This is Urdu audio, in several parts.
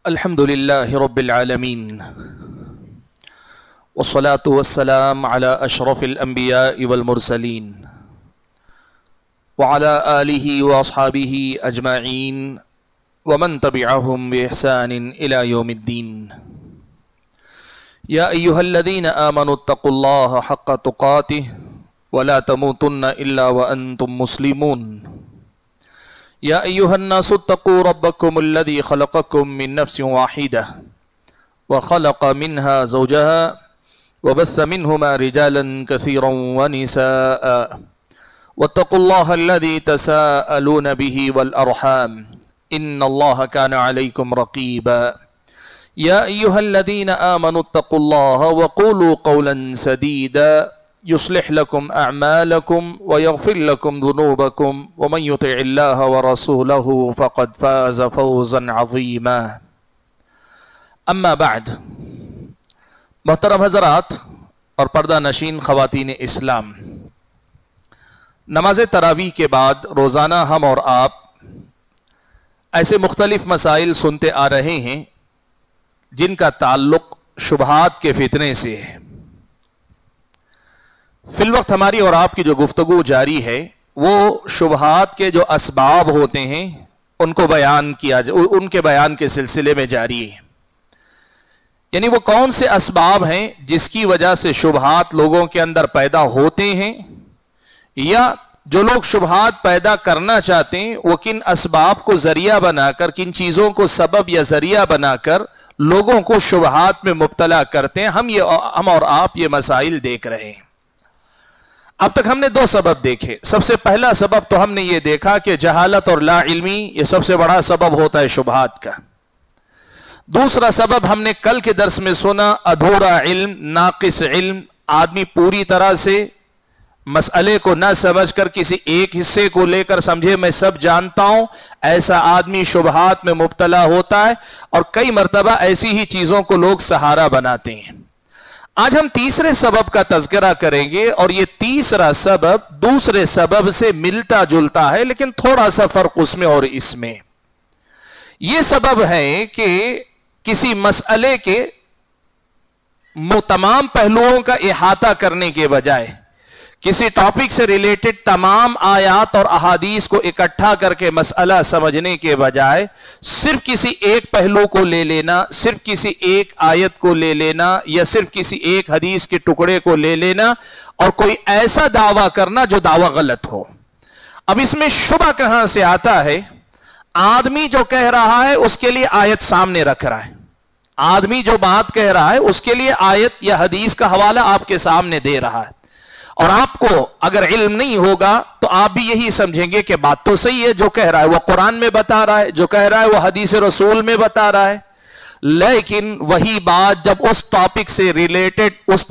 الحمد لله رب العالمين والصلاة والسلام على أشرف الأنبياء والمرسلين وعلى آله وأصحابه أجمعين ومن تبعهم بإحسان إلى يوم الدين. يا أيها الذين آمنوا اتقوا الله حق تقاته ولا تموتن إلا وأنتم مسلمون. يا أيها الناس اتقوا ربكم الذي خلقكم من نفس واحدة وخلق منها زوجها وبث منهما رجالا كثيرا ونساء واتقوا الله الذي تساءلون به والأرحام إن الله كان عليكم رقيبا. يا أيها الذين آمنوا اتقوا الله وقولوا قولا سديدا يصلح لكم أعمالكم ويغفر لكم ذنوبكم ومن يطع الله ورسوله فقد فاز فوزا عظيما. اما بعد، محترم حضرات اور پردہ نشین خواتین اسلام، نماز تراویح کے بعد روزانہ ہم اور آپ ایسے مختلف مسائل سنتے آ رہے ہیں جن کا تعلق شبہات کے فتنے سے ہے. فی الوقت ہماری اور آپ کی جو گفتگو جاری ہے وہ شبہات کے جو اسباب ہوتے ہیں ان کے بیان کے سلسلے میں جاری ہے. یعنی وہ کون سے اسباب ہیں جس کی وجہ سے شبہات لوگوں کے اندر پیدا ہوتے ہیں، یا جو لوگ شبہات پیدا کرنا چاہتے ہیں وہ کن اسباب کو ذریعہ بنا کر، کن چیزوں کو سبب یا ذریعہ بنا کر لوگوں کو شبہات میں مبتلا کرتے ہیں. ہم اور آپ یہ مسائل دیکھ رہے ہیں. اب تک ہم نے دو سبب دیکھے. سب سے پہلا سبب تو ہم نے یہ دیکھا کہ جہالت اور لا علمی یہ سب سے بڑا سبب ہوتا ہے شبہات کا. دوسرا سبب ہم نے کل کے درس میں سنا، ادھورا علم، ناقص علم. آدمی پوری طرح سے مسئلے کو نہ سمجھ کر کسی ایک حصے کو لے کر سمجھے میں سب جانتا ہوں، ایسا آدمی شبہات میں مبتلا ہوتا ہے، اور کئی مرتبہ ایسی ہی چیزوں کو لوگ سہارا بناتے ہیں. آج ہم تیسرے سبب کا تذکرہ کریں گے، اور یہ تیسرا سبب دوسرے سبب سے ملتا جلتا ہے لیکن تھوڑا سا فرق اس میں اور اس میں. یہ سبب ہے کہ کسی مسئلے کے تمام پہلوؤں کا احاطہ کرنے کے بجائے کسی ٹاپک سے ریلیٹڈ تمام آیات اور احادیث کو اکٹھا کر کے مسئلہ سمجھنے کے بجائے صرف کسی ایک پہلو کو لے لینا، صرف کسی ایک آیت کو لے لینا، یا صرف کسی ایک حدیث کے ٹکڑے کو لے لینا اور کوئی ایسا دعویٰ کرنا جو دعویٰ غلط ہو. اب اس میں شبہ کہاں سے آتا ہے؟ آدمی جو کہہ رہا ہے اس کے لیے آیت سامنے رکھ رہا ہے. آدمی جو بات کہہ رہا ہے اس کے لیے آیت یا حدیث کا حوالہ آپ کے سامنے دے رہا ہے، اور آپ کو اگر علم نہیں ہوگا تو آپ بھی یہی سمجھیں گے کہ بات تو صحیح ہے، جو کہہ رہا ہے وہ قرآن میں بتا رہا ہے، جو کہہ رہا ہے وہ حدیث رسول میں بتا رہا ہے. لیکن وہی بات جب اس ٹاپک سے ریلیٹڈ، اس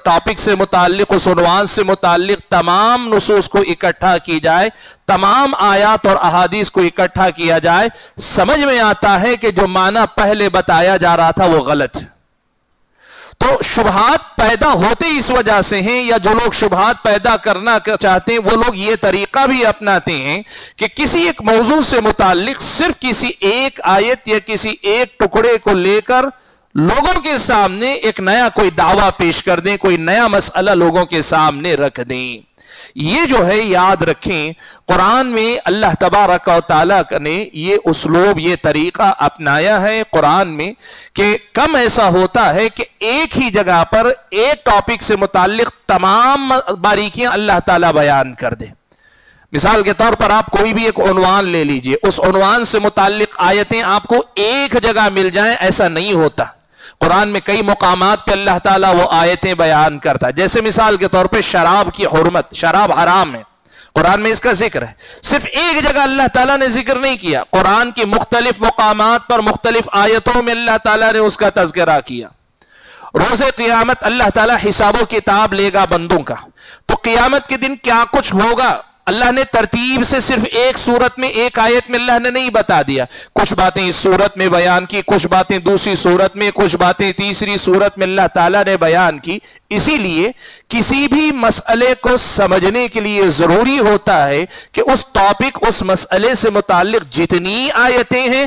ٹاپک سے متعلق، اس عنوان سے متعلق تمام نصوص کو اکٹھا کی جائے، تمام آیات اور احادیث کو اکٹھا کیا جائے، سمجھ میں آتا ہے کہ جو معنی پہلے بتایا جا رہا تھا وہ غلط ہے. تو شبہات پیدا ہوتے اس وجہ سے ہیں، یا جو لوگ شبہات پیدا کرنا چاہتے ہیں وہ لوگ یہ طریقہ بھی اپناتے ہیں کہ کسی ایک موضوع سے متعلق صرف کسی ایک آیت یا کسی ایک ٹکڑے کو لے کر لوگوں کے سامنے ایک نیا کوئی دعویٰ پیش کر دیں، کوئی نیا مسئلہ لوگوں کے سامنے رکھ دیں. یہ جو ہے یاد رکھیں، قرآن میں اللہ تبارک و تعالیٰ نے یہ اسلوب، یہ طریقہ اپنایا ہے قرآن میں کہ کم ایسا ہوتا ہے کہ ایک ہی جگہ پر ایک ٹاپک سے متعلق تمام باریکیاں اللہ تعالیٰ بیان کر دے. مثال کے طور پر آپ کوئی بھی ایک عنوان لے لیجئے، اس عنوان سے متعلق آیتیں آپ کو ایک جگہ مل جائیں، ایسا نہیں ہوتا. قرآن میں کئی مقامات پہ اللہ تعالیٰ وہ آیتیں بیان کرتا ہے. جیسے مثال کے طور پہ شراب کی حرمت، شراب حرام ہے، قرآن میں اس کا ذکر ہے. صرف ایک جگہ اللہ تعالیٰ نے ذکر نہیں کیا، قرآن کی مختلف مقامات پر مختلف آیتوں میں اللہ تعالیٰ نے اس کا تذکرہ کیا. روز قیامت اللہ تعالیٰ حساب و کتاب لے گا بندوں کا، تو قیامت کے دن کیا کچھ ہوگا اللہ نے ترتیب سے صرف ایک سورت میں، ایک آیت میں اللہ نے نہیں بتا دیا. کچھ باتیں اس سورت میں بیان کی، کچھ باتیں دوسری سورت میں، کچھ باتیں تیسری سورت میں اللہ تعالیٰ نے بیان کی. اسی لیے کسی بھی مسئلے کو سمجھنے کے لیے ضروری ہوتا ہے کہ اس ٹاپک، اس مسئلے سے متعلق جتنی آیتیں ہیں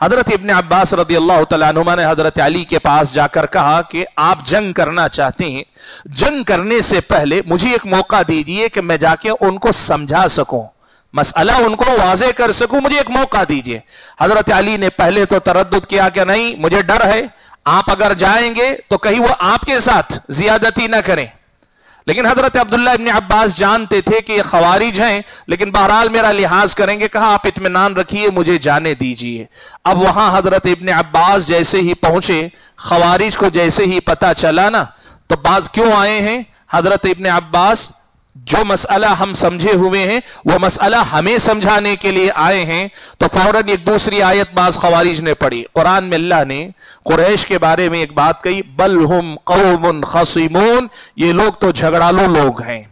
حضرت ابن عباس رضی اللہ تعالیٰ عنہما نے حضرت علی کے پاس جا کر کہا کہ آپ جنگ کرنا چاہتے ہیں، جنگ کرنے سے پہلے مجھے ایک موقع دیجئے کہ میں جا کے ان کو سمجھا سکوں، مسئلہ ان کو واضح کر سکوں، مجھے ایک موقع دیجئے۔ حضرت علی نے پہلے تو تردد کیا کہ نہیں، مجھے ڈر ہے، آپ اگر جائیں گے تو کہیں وہ آپ کے ساتھ زیادتی نہ کریں۔ لیکن حضرت عبداللہ ابن عباس جانتے تھے کہ یہ خوارج ہیں، لیکن بہرحال میرا لحاظ کریں گے، کہا آپ اطمینان رکھیے، مجھے جانے دیجئے۔ اب وہاں حضرت ابن عباس جیسے ہی پہنچے، خوارج کو جیسے ہی پتہ چلا نا، تو بعض کیوں آئے ہیں حضرت ابن عباس؟ جو مسئلہ ہم سمجھے ہوئے ہیں وہ مسئلہ ہمیں سمجھانے کے لیے آئے ہیں۔ تو فوراً ایک دوسری آیت بعض خوارج نے پڑھی۔ قرآن میں اللہ نے قریش کے بارے میں ایک بات کہی، بل ہم قوم خصیمون، یہ لوگ تو جھگڑالو لوگ ہیں،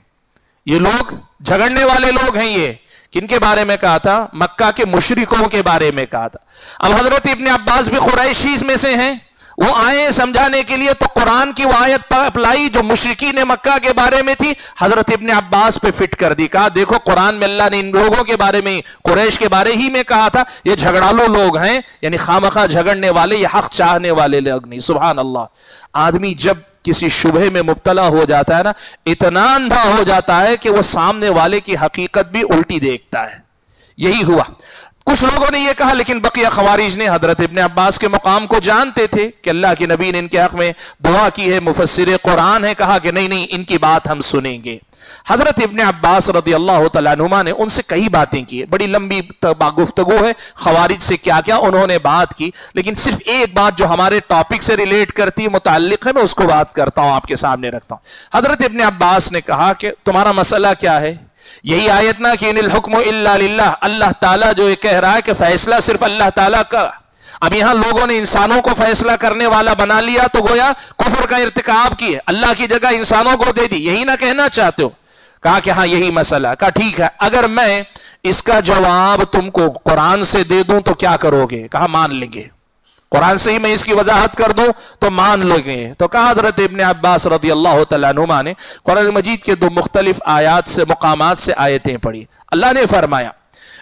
یہ لوگ جھگڑنے والے لوگ ہیں۔ یہ کن کے بارے میں کہا تھا؟ مکہ کے مشرکوں کے بارے میں کہا تھا۔ اب حضرت ابن عباس بھی قریشیز میں سے ہیں، وہ آئے سمجھانے کے لیے، تو قرآن کی وہ آیت پر اپلائی جو مشرکین مکہ کے بارے میں تھی، حضرت ابن عباس پہ فٹ کر دی۔ کہا دیکھو قرآن میں اللہ نے ان لوگوں کے بارے میں، قریش کے بارے ہی میں کہا تھا یہ جھگڑالو لوگ ہیں، یعنی خامخواہ جھگڑنے والے، یہ حق چاہنے والے لوگ نہیں۔ سبحان اللہ۔ آدمی جب کسی شبہ میں مبتلا ہو جاتا ہے نا، اتنا اندھا ہو جاتا ہے کہ وہ سامنے والے کی حقیقت بھی الٹی دیکھتا ہے۔ یہی ہوا۔ کچھ لوگوں نے یہ کہا، لیکن بقیہ خوارج نے حضرت ابن عباس کے مقام کو جانتے تھے کہ اللہ کے نبی نے ان کے حق میں دعا کی ہے، مفسر قرآن ہے، کہا کہ نہیں نہیں، ان کی بات ہم سنیں گے۔ حضرت ابن عباس رضی اللہ تعالیٰ عنہما نے ان سے کئی باتیں کی، بڑی لمبی گفتگو ہے خوارج سے کیا کیا انہوں نے بات کی، لیکن صرف ایک بات جو ہمارے ٹاپک سے ریلیٹ کرتی ہے، متعلق ہے، میں اس کو بات کرتا ہوں، آپ کے سامنے رکھتا ہوں۔ حضرت ابن عباس نے کہا کہ تمہارا مسئلہ کیا ہے؟ یہی آیت نا کہ ان الحکم الا للہ، اللہ تعالیٰ جو یہ کہہ رہا ہے کہ فیصلہ صرف اللہ تعالیٰ کا۔ اب یہاں لوگوں نے انسانوں کو فیصلہ کرنے والا بنا لیا تو گویا کفر کا ارتکاب کی ہے، اللہ کی جگہ انسانوں کو دے دی، یہی نہ کہنا چاہتے ہو؟ کہا کہ ہاں یہی مسئلہ۔ کہا ٹھیک ہے، اگر میں اس کا جواب تم کو قرآن سے دے دوں تو کیا کرو گے؟ کہا مان لیں گے، قرآن سے ہی میں اس کی وضاحت کر دوں تو مان لیں گے۔ تو کہا حضرت ابن عباس رضی اللہ تعالیٰ عنہما نے قرآن مجید کے دو مختلف آیات سے، مقامات سے آیتیں پڑھی۔ اللہ نے فرمایا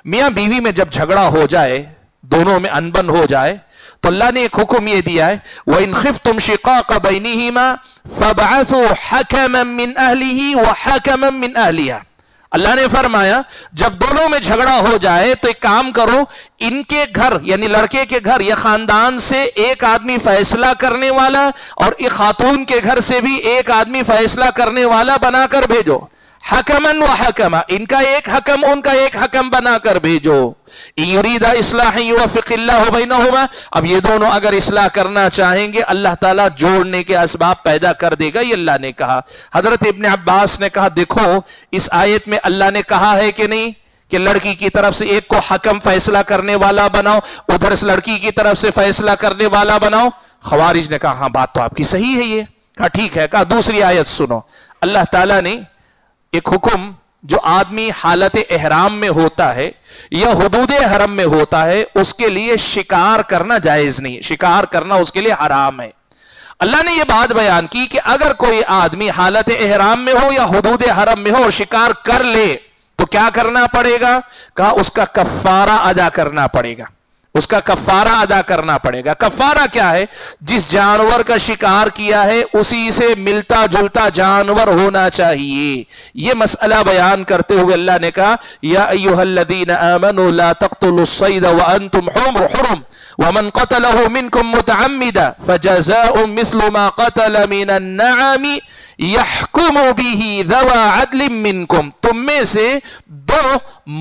میاں بیوی میں جب جھگڑا ہو جائے، دونوں میں انبن ہو جائے، تو اللہ نے ایک حکم یہ دیا ہے، وَإِنْ خِفْتُمْ شِقَاقَ بَيْنِهِمَا فَابْعَثُوا حَكَمًا مِّنْ أَهْلِهِ وَحَكَمًا مِّنْ أَهْلِهَا۔ اللہ نے فرمایا جب دونوں میں جھگڑا ہو جائے تو ایک کام کرو، ان کے گھر یعنی لڑکے کے گھر یا خاندان سے ایک آدمی فیصلہ کرنے والا، اور ایک خاتون کے گھر سے بھی ایک آدمی فیصلہ کرنے والا بنا کر بھیجو۔ حکمن و حکما، ان کا ایک حکم ان کا ایک حکم بنا کر بھیجو۔ یرید اصلاح یوفق اللہ بینہما، اب یہ دونوں اگر اصلاح کرنا چاہیں گے اللہ تعالیٰ جوڑنے کے اسباب پیدا کر دے گا، یہ اللہ نے کہا۔ حضرت ابن عباس نے کہا دیکھو اس آیت میں اللہ نے کہا ہے کہ نہیں کہ لڑکی کی طرف سے ایک کو حکم فیصلہ کرنے والا بناؤ، ادھر سے لڑکی کی طرف سے فیصلہ کرنے والا بناؤ؟ خوارج نے کہا ہاں بات تو آپ کی صحیح ہے۔ یہ کہا ٹھیک ہے، کہا دوسری آیت سنو۔ اللہ تعالیٰ نے ایک حکم جو آدمی حالت احرام میں ہوتا ہے یا حدود حرم میں ہوتا ہے، اس کے لیے شکار کرنا جائز نہیں، شکار کرنا اس کے لیے حرام ہے۔ اللہ نے یہ بات بیان کی کہ اگر کوئی آدمی حالت احرام میں ہو یا حدود حرم میں ہو اور شکار کر لے تو کیا کرنا پڑے گا؟ کہا اس کا کفارہ ادا کرنا پڑے گا، اس کا کفارہ ادا کرنا پڑے گا۔ کفارہ کیا ہے؟ جس جانور کا شکار کیا ہے اسی سے ملتا جلتا جانور ہونا چاہیے۔ یہ مسئلہ بیان کرتے ہوئے اللہ نے کہا یا ایھا الذین آمنوا لا تقتلوا الصید وانتم حرم ومن قتله منکم متعمدا فجزاء مثل ما قتل من النعم یحکم به ذوی عدل منکم، تم میں سے دو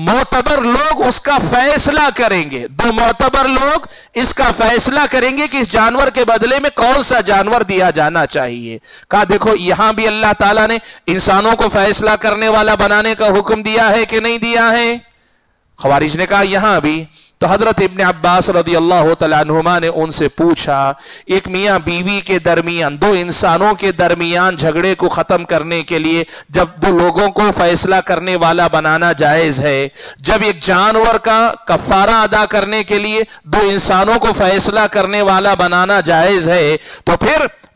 معتبر لوگ اس کا فیصلہ کریں گے، دو معتبر لوگ اس کا فیصلہ کریں گے کہ اس جانور کے بدلے میں کون سا جانور دیا جانا چاہیے۔ کہا دیکھو یہاں بھی اللہ تعالیٰ نے انسانوں کو فیصلہ کرنے والا بنانے کا حکم دیا ہے کہ نہیں دیا ہے؟ خوارج نے کہا یہاں بھی۔ تو حضرت ابن عباس رضی اللہ تعالیٰ عنہما نے ان سے پوچھا ایک میاں بیوی کے درمیان، دو انسانوں کے درمیان جھگڑے کو ختم کرنے کے لیے جب دو لوگوں کو فیصلہ کرنے والا بنانا جائز ہے، جب ایک جانور کا کفارہ ادا کرنے کے لیے دو انسانوں کو فیصلہ کرنے والا بنانا جائز ہے، تو پھر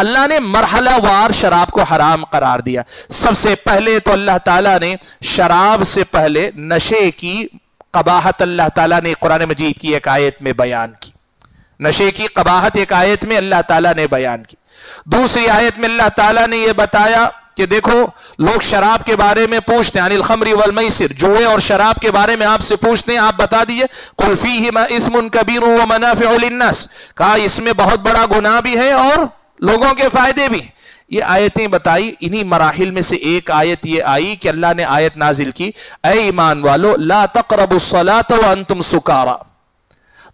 اللہ نے مرحلہ وار شراب کو حرام قرار دیا. سب سے پہلے تو اللہ تعالیٰ نے شراب سے پہلے نشے کی قباحت اللہ تعالیٰ نے قرآن مجید کی ایک آیت میں بیان کی. نشے کی قباحت ایک آیت میں اللہ تعالیٰ نے بیان کی. دوسری آیت میں اللہ تعالیٰ نے یہ بتایا کہ دیکھو لوگ شراب کے بارے میں پوچھتے ہیں، عن الخمر والمیسر، جوئے اور شراب کے بارے میں آپ سے پوچھتے ہیں، آپ بتا دیجئے قل فیہما اثم کبیر ومنافع للناس، کہا اس میں بہت بڑا گناہ بھی ہے اور لوگوں کے فائدے بھی. یہ آیتیں بتائی. انہی مراحل میں سے ایک آیت یہ آئی کہ اللہ نے آیت نازل کی، اے ایمان والو لا تقربوا الصلاة وانتم سکارى،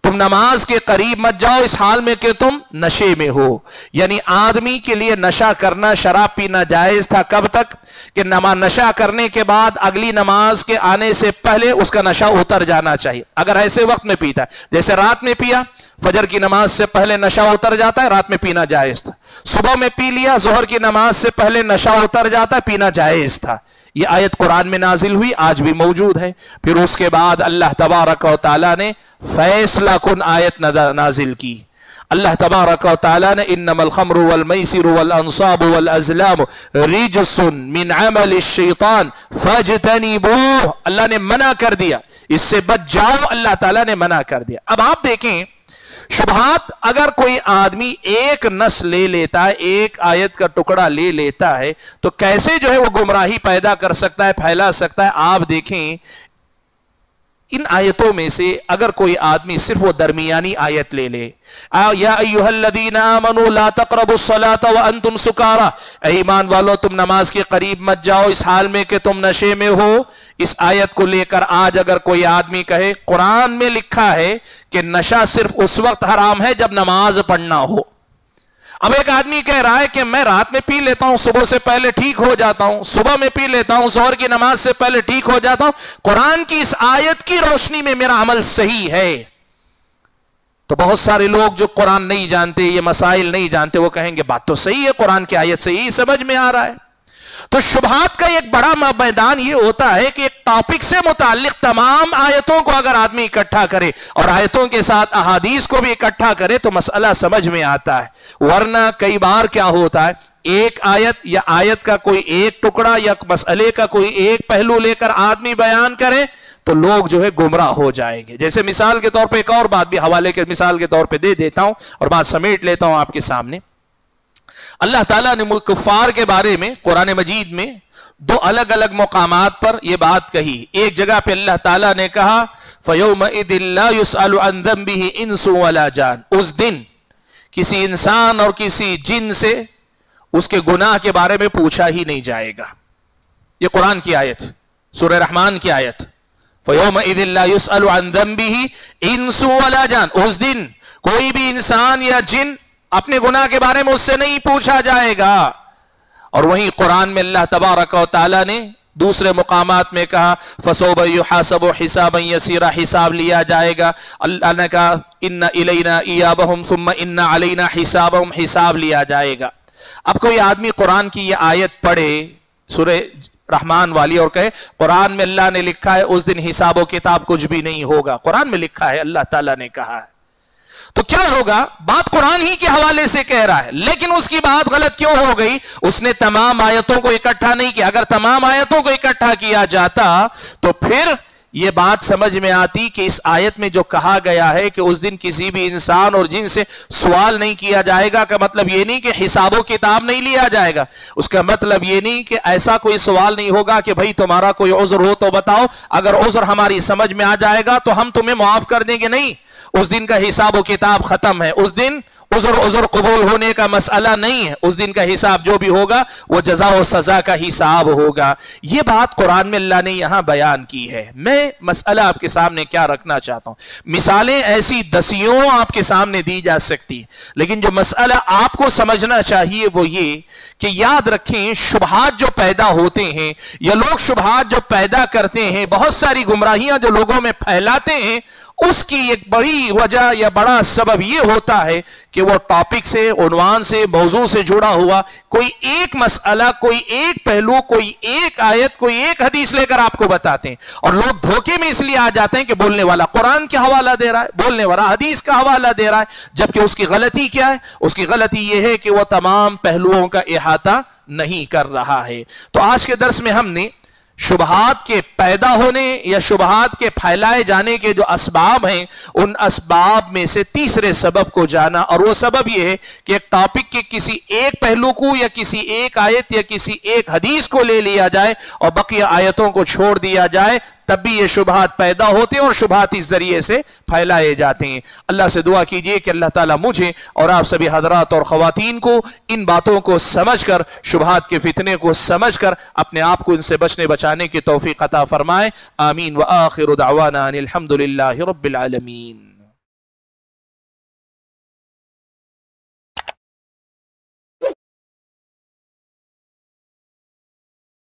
تم نماز کے قریب مت جاؤ اس حال میں کہ تم نشے میں ہو. یعنی آدمی کے لیے نشہ کرنا، شراب پینا جائز تھا کب تک کہ نشہ کرنے کے بعد اگلی نماز کے آنے سے پہلے اس کا نشہ اتر جانا چاہیے. اگر ایسے وقت میں پیتا ہے، جیسے رات میں پیا، فجر کی نماز سے پہلے نشہ اتر جاتا ہے، رات میں پینا جائز تھا. صبح میں پی لیا، ظہر کی نماز سے پہلے نشہ اتر جاتا ہے، پینا جائز تھا. یہ آیت قرآن میں نازل ہوئی، آج بھی موجود ہے. پھر اس کے بعد اللہ تبارک و تعالیٰ نے فیصلہ کن آیت نازل کی. اللہ تبارک و تعالیٰ نے انما الخمر والمیسر والانصاب والازلام رجس من عمل الشیطان فاجتنبوہ، اللہ نے منع کر دیا، اس سے بچ جاؤ، اللہ تعالیٰ نے منع کر دیا. اب آپ دیکھیں شبہات، اگر کوئی آدمی ایک نص لے لیتا ہے، ایک آیت کا ٹکڑا لے لیتا ہے تو کیسے جو ہے وہ گمراہی پیدا کر سکتا ہے، پھیلا سکتا ہے. آپ دیکھیں ان آیتوں میں سے اگر کوئی آدمی صرف وہ درمیانی آیت لے لے، یا ایھا الذین آمنوا لا تقربوا الصلاة وانتم سکارى، اے ایمان والو تم نماز کے قریب مت جاؤ اس حال میں کہ تم نشے میں ہو، اس آیت کو لے کر آج اگر کوئی آدمی کہے قرآن میں لکھا ہے کہ نشہ صرف اس وقت حرام ہے جب نماز پڑھنا ہو. اب ایک آدمی کہہ رہا ہے کہ میں رات میں پی لیتا ہوں، صبح سے پہلے ٹھیک ہو جاتا ہوں، صبح میں پی لیتا ہوں، ظہر کی نماز سے پہلے ٹھیک ہو جاتا ہوں، قرآن کی اس آیت کی روشنی میں میرا عمل صحیح ہے. تو بہت سارے لوگ جو قرآن نہیں جانتے، یہ مسائل نہیں جانتے، وہ کہیں گے بات تو صحیح ہے، قرآن کی آیت صحیح سمجھ میں آ رہا ہے. تو شبہات کا ایک بڑا میدان یہ ہوتا ہے کہ ایک ٹاپک سے متعلق تمام آیتوں کو اگر آدمی اکٹھا کرے اور آیتوں کے ساتھ احادیث کو بھی اکٹھا کرے تو مسئلہ سمجھ میں آتا ہے. ورنہ کئی بار کیا ہوتا ہے، ایک آیت یا آیت کا کوئی ایک ٹکڑا یا مسئلے کا کوئی ایک پہلو لے کر آدمی بیان کرے تو لوگ جو ہے گمراہ ہو جائیں گے. جیسے مثال کے طور پہ ایک اور بات بھی حوالے کے مثال کے طور پہ دے دیتا ہوں اور بات سمیٹ لیتا ہوں آپ کے سامنے. اللہ تعالیٰ نے کفار کے بارے میں قرآن مجید میں دو الگ الگ مقامات پر یہ بات کہی. ایک جگہ پہ اللہ تعالیٰ نے کہا فَيَوْمَئِذٍ لَا يُسْأَلُ عَنْ ذَنْبِهِ إِنسٌ وَلَا جَانٌ، اس دن کسی انسان اور کسی جن سے اس کے گناہ کے بارے میں پوچھا ہی نہیں جائے گا. یہ قرآن کی آیت، سورہ رحمان کی آیت. فَيَوْمَئِذٍ لَا يُسْأَلُ عَنْ ذَنْبِهِ إِنسٌ وَلَا جَانٌ، اس دن کوئی بھی انسان یا جن اپنے گناہ کے بارے میں اس سے نہیں پوچھا جائے گا. اور وہیں قرآن میں اللہ تبارک و تعالیٰ نے دوسرے مقامات میں کہا فَسَوْفَ يُحَاسَبُ حِسَابًا يَسِيرًا، حساب لیا جائے گا. اللہ نے کہا إِنَّ إِلَيْنَا إِيَابَهُمْ ثُمَّ إِنَّ عَلَيْنَا حِسَابَهُمْ، حساب لیا جائے گا. اب کوئی آدمی قرآن کی یہ آیت پڑھے سورہ رحمان والی اور کہے قرآن میں اللہ نے لکھا ہے اس دن حساب و کتاب کچھ بھی نہیں ہوگا، قرآن میں لکھا ہے، اللہ تعالیٰ نے کہا ہے، تو کیا ہوگا؟ بات قرآن ہی کے حوالے سے کہہ رہا ہے لیکن اس کی بات غلط کیوں ہو گئی؟ اس نے تمام آیتوں کو اکٹھا نہیں کیا. اگر تمام آیتوں کو اکٹھا کیا جاتا تو پھر یہ بات سمجھ میں آتی کہ اس آیت میں جو کہا گیا ہے کہ اس دن کسی بھی انسان اور جن سے سوال نہیں کیا جائے گا کا مطلب یہ نہیں کہ حساب و کتاب نہیں لیا جائے گا. اس کا مطلب یہ نہیں کہ ایسا کوئی سوال نہیں ہوگا کہ بھائی تمہارا کوئی عذر ہو تو بتاؤ، اگر عذر ہماری سمجھ میں آ جائے گا تو ہم تمہیں معاف کر دیں گے. نہیں، اس دن کا حساب و کتاب ختم ہے. اس دن عذر قبول ہونے کا مسئلہ نہیں ہے. اس دن کا حساب جو بھی ہوگا وہ جزا و سزا کا حساب ہوگا. یہ بات قرآن میں اللہ نے یہاں بیان کی ہے. میں مسئلہ آپ کے سامنے کیا رکھنا چاہتا ہوں، مثالیں ایسی دسیوں آپ کے سامنے دی جا سکتی لیکن جو مسئلہ آپ کو سمجھنا چاہیے وہ یہ کہ یاد رکھیں شبہات جو پیدا ہوتے ہیں یا لوگ شبہات جو پیدا کرتے ہیں، بہت ساری گمراہیاں جو لوگوں میں پھیلاتے ہیں، اس کی ایک بڑی وجہ یا بڑا سبب یہ ہوتا ہے کہ وہ ٹاپک سے، عنوان سے، موضوع سے جڑا ہوا کوئی ایک مسئلہ، کوئی ایک پہلو، کوئی ایک آیت، کوئی ایک حدیث لے کر آپ کو بتاتے ہیں، اور لوگ دھوکے میں اس لیے آ جاتے ہیں کہ بولنے والا قرآن کا حوالہ دے رہا ہے، بولنے والا حدیث کا حوالہ دے رہا ہے، جبکہ اس کی غلطی کیا ہے؟ اس کی غلطی یہ ہے کہ وہ تمام پہلوؤں کا احاطہ نہیں کر رہا ہے۔ تو آج کے درس میں ہم نے شبہات کے پیدا ہونے یا شبہات کے پھیلائے جانے کے جو اسباب ہیں، ان اسباب میں سے تیسرے سبب کو جانا، اور وہ سبب یہ ہے کہ ایک ٹاپک کے کسی ایک پہلو کو یا کسی ایک آیت یا کسی ایک حدیث کو لے لیا جائے اور بقیہ آیتوں کو چھوڑ دیا جائے، تب بھی یہ شبہات پیدا ہوتے ہیں اور شبہات اس ذریعے سے پھیلائے جاتے ہیں۔ اللہ سے دعا کیجئے کہ اللہ تعالیٰ مجھے اور آپ سبھی حضرات اور خواتین کو ان باتوں کو سمجھ کر، شبہات کے فتنے کو سمجھ کر اپنے آپ کو ان سے بچنے بچانے کی توفیق عطا فرمائے۔ آمین۔ وآخر دعوانا ان الحمد للہ رب العالمین۔